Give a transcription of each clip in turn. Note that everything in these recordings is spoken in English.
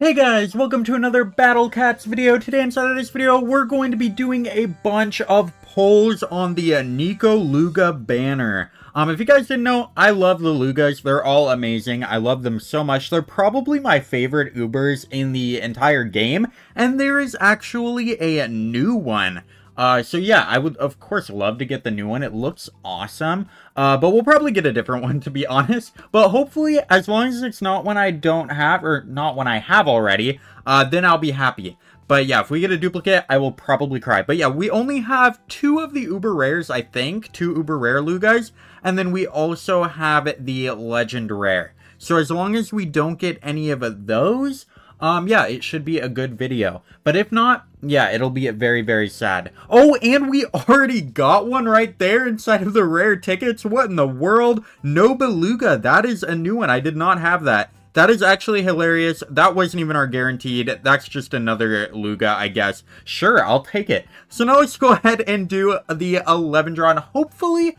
Hey guys, welcome to another Battle Cats video. Today inside of this video, we're going to be doing a bunch of polls on the Nekoluga banner. If you guys didn't know, I love the Lugas. They're all amazing. I love them so much. They're probably my favorite Ubers in the entire game, and there is actually a new one. So yeah, I would of course love to get the new one. It looks awesome. But we'll probably get a different one, to be honest. But hopefully, as long as it's not one I don't have, or not one I have already, then I'll be happy. But yeah, if we get a duplicate, I will probably cry. But yeah, we only have 2 of the Uber Rares, I think. 2 Uber Rare Lugas. And then we also have the Legend Rare. So as long as we don't get any of those, yeah, it should be a good video. But if not, yeah, it'll be very, very sad. Oh, and we already got one right there inside of the rare tickets. What in the world? Nekoluga, that is a new one. I did not have that. That is actually hilarious. That wasn't even our guaranteed. That's just another Luga, I guess. Sure, I'll take it. So now let's go ahead and do the 11 draw. And hopefully,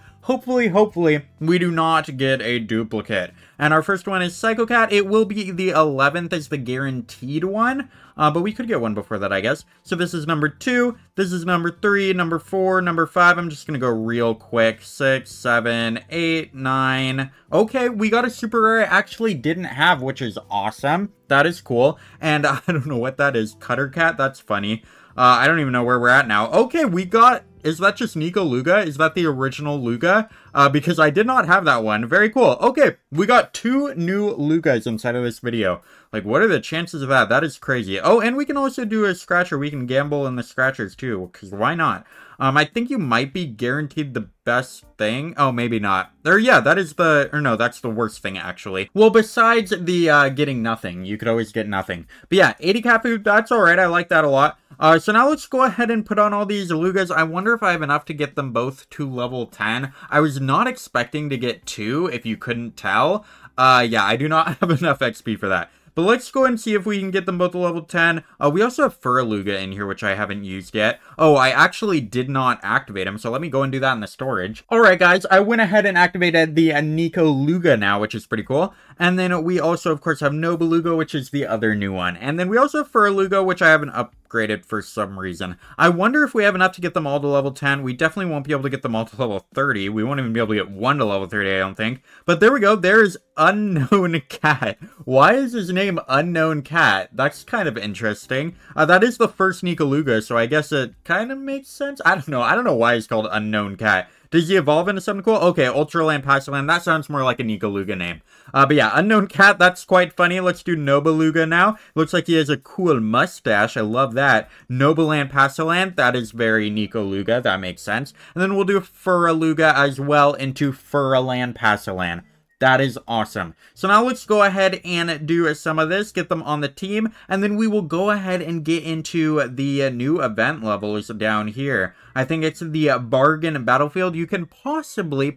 we do not get a duplicate. And our first one is Psycho Cat. It will be the 11th as the guaranteed one. But we could get one before that, I guess. So this is number 2. This is number 3, number 4, number 5. I'm just going to go real quick. 6, 7, 8, 9. Okay, we got a super rare I actually didn't have, which is awesome. That is cool. And I don't know what that is. Cutter Cat? That's funny. I don't even know where we're at now. Okay, we got... Is that just Nekoluga? Is that the original Luga? Because I did not have that one. Very cool. Okay, we got 2 new Lugas inside of this video. Like, what are the chances of that? That is crazy. Oh, and we can also do a scratcher. We can gamble in the scratchers too, because why not? I think you might be guaranteed the best thing. Oh, maybe not. Or yeah, that is the... Or no, that's the worst thing, actually. Well, besides the getting nothing, you could always get nothing. But yeah, 80 cat food, that's alright. I like that a lot. So now let's go ahead and put on all these Lugas. I wonder if I have enough to get them both to level 10. I was not expecting to get 2, if you couldn't tell. Yeah, I do not have enough XP for that. But let's go and see if we can get them both to level 10. We also have Luga in here, which I haven't used yet. Oh, I actually did not activate him, so let me go and do that in the storage. Alright guys, I went ahead and activated the Nekoluga now, which is pretty cool. And then we also, of course, have Nekoluga, which is the other new one. And then we also have Luga, which I haven't upgraded for some reason. I wonder if we have enough to get them all to level 10. We definitely won't be able to get them all to level 30. We won't even be able to get one to level 30, I don't think. But there we go. There's Unknown Cat. Why is his name Unknown Cat? That's kind of interesting. That is the first Nekoluga, so I guess it kind of makes sense. I don't know. I don't know why he's called Unknown Cat. Does he evolve into something cool? Okay, Ultraland, Passiland. That sounds more like a Nekoluga name. But yeah, Unknown Cat, that's quite funny. Let's do Nekoluga now. Looks like he has a cool mustache. I love that. Nobuland, Passiland. That is very Nekoluga. That makes sense. And then we'll do Luga as well into Furland, Passiland. That is awesome. So now let's go ahead and do some of this, get them on the team, and then we will go ahead and get into the new event levels down here. I think it's the bargain battlefield. You can possibly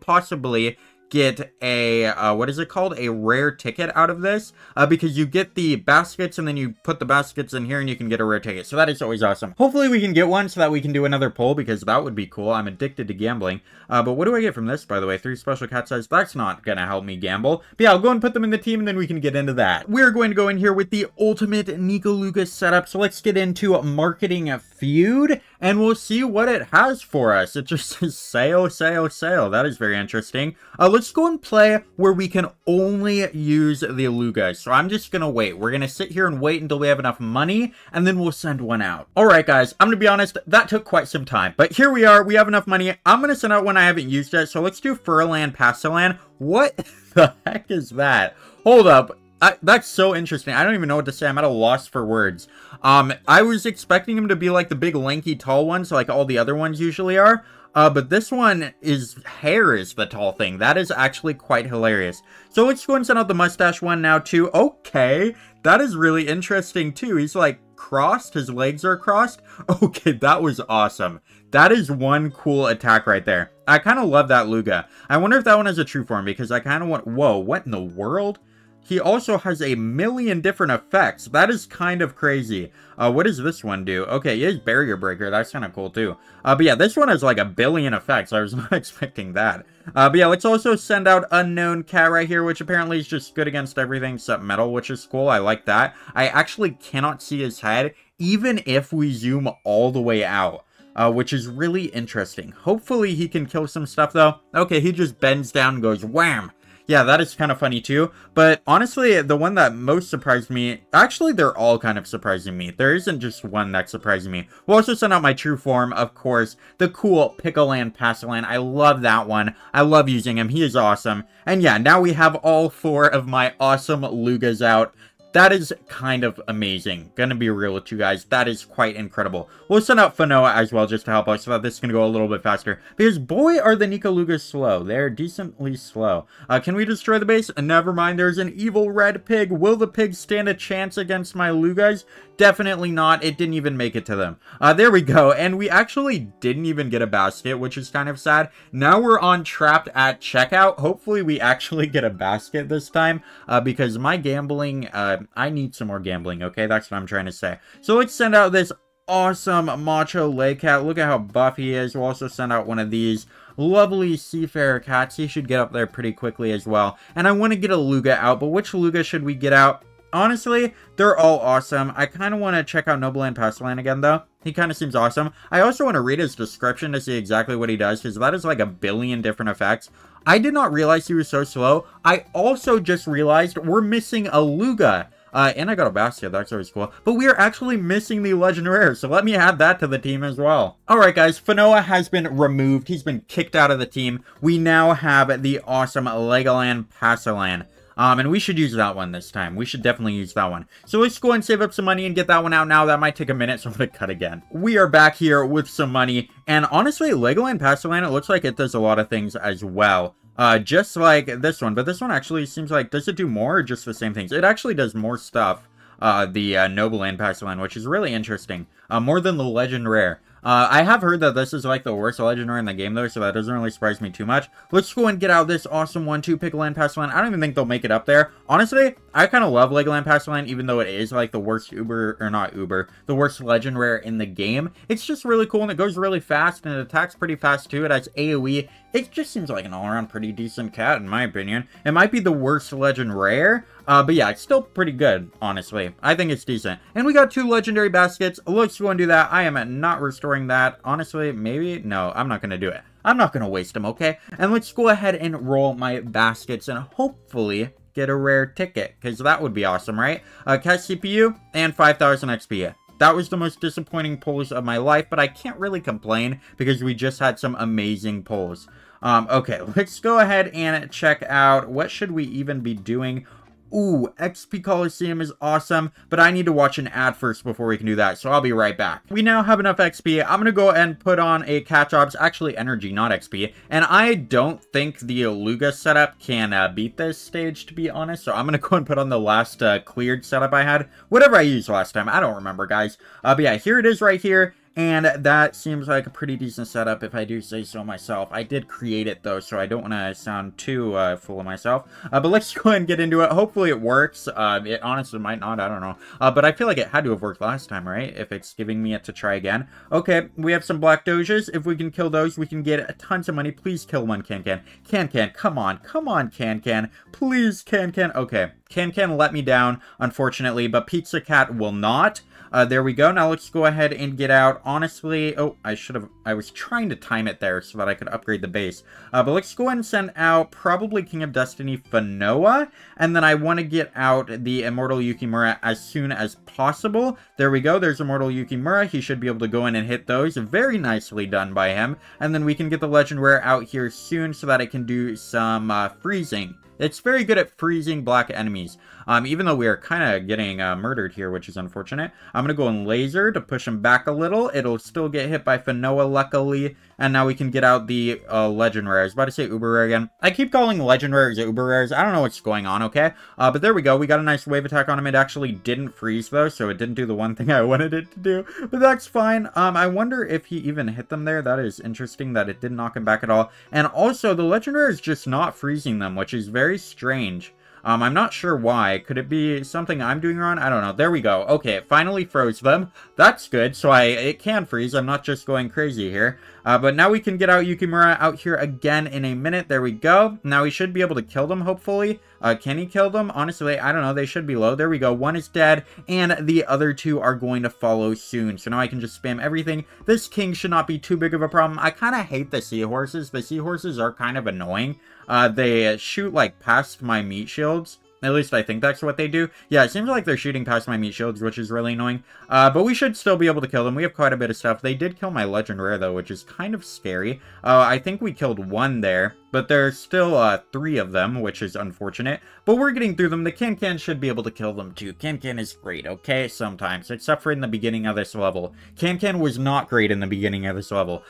get a, what is it called? A rare ticket out of this, because you get the baskets and then you put the baskets in here and you can get a rare ticket. So that is always awesome. Hopefully we can get one so that we can do another poll, because that would be cool. I'm addicted to gambling. But what do I get from this, by the way? 3 special cat size. That's not gonna help me gamble. But yeah, I'll go and put them in the team and then we can get into that. We're going to go in here with the ultimate Nekoluga setup. So let's get into marketing feud and we'll see what it has for us. It just says sale, sale, sale. That is very interesting. Let's go and play where we can only use the Lugas. So I'm just gonna wait. We're gonna sit here and wait until we have enough money, and then we'll send one out. Alright guys, I'm gonna be honest, that took quite some time. But here we are, we have enough money. I'm gonna send out one I haven't used yet. So let's do Furland, Passiland. What the heck is that? Hold up. That's so interesting. I don't even know what to say. I'm at a loss for words. I was expecting him to be like the big lanky tall ones, like all the other ones usually are. But this one is hair is the tall thing. That is actually quite hilarious. So let's go and send out the mustache one now too. Okay, that is really interesting too. He's like crossed. His legs are crossed. Okay, that was awesome. That is one cool attack right there. I kind of love that Luga. I wonder if that one has a true form, because I kind of want... Whoa, what in the world? He also has a million different effects. That is kind of crazy. What does this one do? Okay, he is Barrier Breaker. That's kind of cool too. But yeah, this one has like a billion effects. I was not expecting that. But yeah, let's also send out Unknown Cat right here, which apparently is just good against everything except metal, which is cool. I like that. I actually cannot see his head, even if we zoom all the way out. Which is really interesting. Hopefully he can kill some stuff, though. Okay, he just bends down and goes wham! Yeah, that is kind of funny, too. But honestly, the one that most surprised me... Actually, they're all kind of surprising me. There isn't just one that's surprising me. We'll also send out my true form, of course. The cool Pickleland Pastaland. I love that one. I love using him. He is awesome. And yeah, now we have all 4 of my awesome Lugas out. That is kind of amazing. Gonna be real with you guys. That is quite incredible. We'll send out Fanoa as well just to help us so that this can go a little bit faster. Because boy, are the Nekolugas slow. They're decently slow. Can we destroy the base? Never mind. There's an evil red pig. Will the pig stand a chance against my Lugas? Definitely not. It didn't even make it to them. There we go. And we actually didn't even get a basket, which is kind of sad. Now we're on trapped at checkout. Hopefully we actually get a basket this time. Because my gambling... I need some more gambling, okay? That's what I'm trying to say. So let's send out this awesome macho lay cat. Look at how buff he is. We'll also send out one of these lovely seafarer cats. He should get up there pretty quickly as well. And I want to get a Luga out, but which Luga should we get out? Honestly, they're all awesome. I kind of want to check out Nobleland Pastaland again, though. He kind of seems awesome. I also want to read his description to see exactly what he does, because that is like a billion different effects. I did not realize he was so slow. I also just realized we're missing a Luga. And I got a basket, that's always cool. But we are actually missing the Legend Rare, so let me add that to the team as well. Alright guys, Fanoa has been removed. He's been kicked out of the team. We now have the awesome Legoland Pastaland. And we should use that one this time. We should definitely use that one. So let's go and save up some money and get that one out now. That might take a minute, so I'm going to cut again. We are back here with some money. And honestly, Legoland Pastaland, it looks like it does a lot of things as well. Just like this one. But this one actually seems like, does it do more or just the same things? It actually does more stuff. The Nobleland Pastaland, which is really interesting. More than the Legend Rare. I have heard that this is like the worst Legend Rare in the game though, so that doesn't really surprise me too much. Let's go and get out this awesome 1-2 Pickleland Pastaland. I don't even think they'll make it up there. Honestly, I kind of love Legoland Pastaland, even though it is like the worst the worst Legend Rare in the game. It's just really cool and it goes really fast and it attacks pretty fast too. It has AoE. It just seems like an all-around pretty decent cat in my opinion. It might be the worst Legend Rare, but yeah, it's still pretty good, honestly. I think it's decent. And we got 2 legendary baskets. Let's go and do that. I am not restoring that. Honestly, maybe? No, I'm not going to do it. I'm not going to waste them, okay? And let's go ahead and roll my baskets and hopefully get a rare ticket, because that would be awesome, right? Cat CPU and 5,000 XP. That was the most disappointing pulls of my life, but I can't really complain because we just had some amazing pulls. Okay, let's go ahead and check out what should we even be doing. Ooh, XP Coliseum is awesome, but I need to watch an ad first before we can do that, so I'll be right back. We now have enough XP. I'm gonna go and put on a Cat Jobs, actually energy, not XP, and I don't think the Luga setup can beat this stage, to be honest, so I'm gonna go and put on the last cleared setup I had, whatever I used last time. I don't remember, guys. But yeah, here it is right here. And that seems like a pretty decent setup if I do say so myself. I did create it though, so I don't want to sound too full of myself. But let's go ahead and get into it. Hopefully it works. It honestly might not, I don't know. But I feel like it had to have worked last time, right? If it's giving me it to try again. Okay, we have some black doges. If we can kill those, we can get tons of money. Please kill one, Can-Can. Can-Can, come on. Come on, Can-Can. Please, Can-Can. Okay, Can-Can let me down, unfortunately, but Pizza Cat will not. There we go. Now let's go ahead and get out. Honestly, oh, I was trying to time it there so that I could upgrade the base. But let's go ahead and send out probably King of Destiny Fanoa. And then I want to get out the Immortal Yukimura as soon as possible. There we go. There's Immortal Yukimura. He should be able to go in and hit those. Very nicely done by him. And then we can get the Legend Rare out here soon so that it can do some freezing. It's very good at freezing black enemies, even though we are kind of getting murdered here, which is unfortunate. I'm going to go in laser to push him back a little. It'll still get hit by Fanoa, luckily. And now we can get out the Legend Rare. I was about to say Uber Rare again. I keep calling Legend Rares Uber Rares. I don't know what's going on, okay? But there we go. We got a nice wave attack on him. It actually didn't freeze, though, so it didn't do the one thing I wanted it to do. But that's fine. I wonder if he even hit them there. That is interesting that it didn't knock him back at all. And also, the Legend Rare is just not freezing them, which is very strange. I'm not sure why. Could it be something I'm doing wrong? I don't know. There we go. Okay, it finally froze them. That's good. So it can freeze. I'm not just going crazy here. But now we can get out Yukimura out here again in a minute. There we go. Now we should be able to kill them, hopefully. Can he kill them? Honestly, I don't know. They should be low. There we go. One is dead, and the other two are going to follow soon. So now I can just spam everything. This king should not be too big of a problem. I kind of hate the seahorses. The seahorses are kind of annoying. They shoot, like, past my meat shields. At least I think that's what they do. Yeah, it seems like they're shooting past my meat shields, which is really annoying. But we should still be able to kill them. We have quite a bit of stuff. They did kill my legend rare, though, which is kind of scary. I think we killed one there. But there's still 3 of them, which is unfortunate. But we're getting through them. The Can should be able to kill them too. Can is great, okay? Sometimes. Except for in the beginning of this level. Can was not great in the beginning of this level.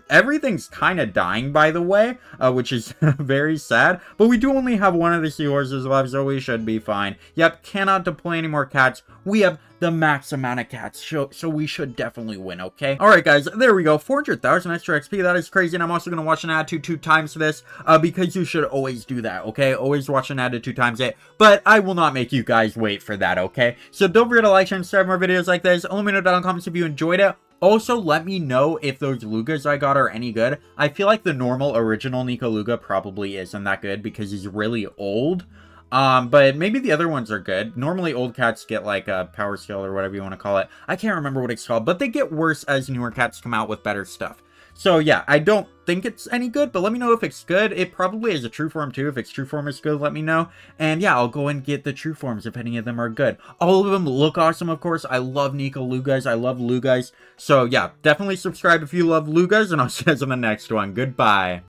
Everything's kind of dying, by the way. Which is very sad. But we do only have one of the seahorses left, so we should be fine. Yep, cannot deploy any more cats. We have the max amount of cats, so we should definitely win, okay? Alright, guys, there we go. 400,000 extra XP. That is crazy, and I'm also going to watch an ad to 2 times this, because you should always do that, okay? Always watch an ad to 2 times it, but I will not make you guys wait for that, okay? So don't forget to like, share, and subscribe more videos like this. Let me know down in the comments if you enjoyed it. Also, let me know if those Lugas I got are any good. I feel like the normal original Nekoluga probably isn't that good because he's really old. But maybe the other ones are good. Normally, old cats get, like, a power skill or whatever you want to call it. I can't remember what it's called, but they get worse as newer cats come out with better stuff. So, yeah, I don't think it's any good, but let me know if it's good. It probably is a true form, too. If its true form is good, let me know. And, yeah, I'll go and get the true forms if any of them are good. All of them look awesome, of course. I love Nekolugas. I love Lugas. So, yeah, definitely subscribe if you love Lugas, and I'll see you guys in the next one. Goodbye.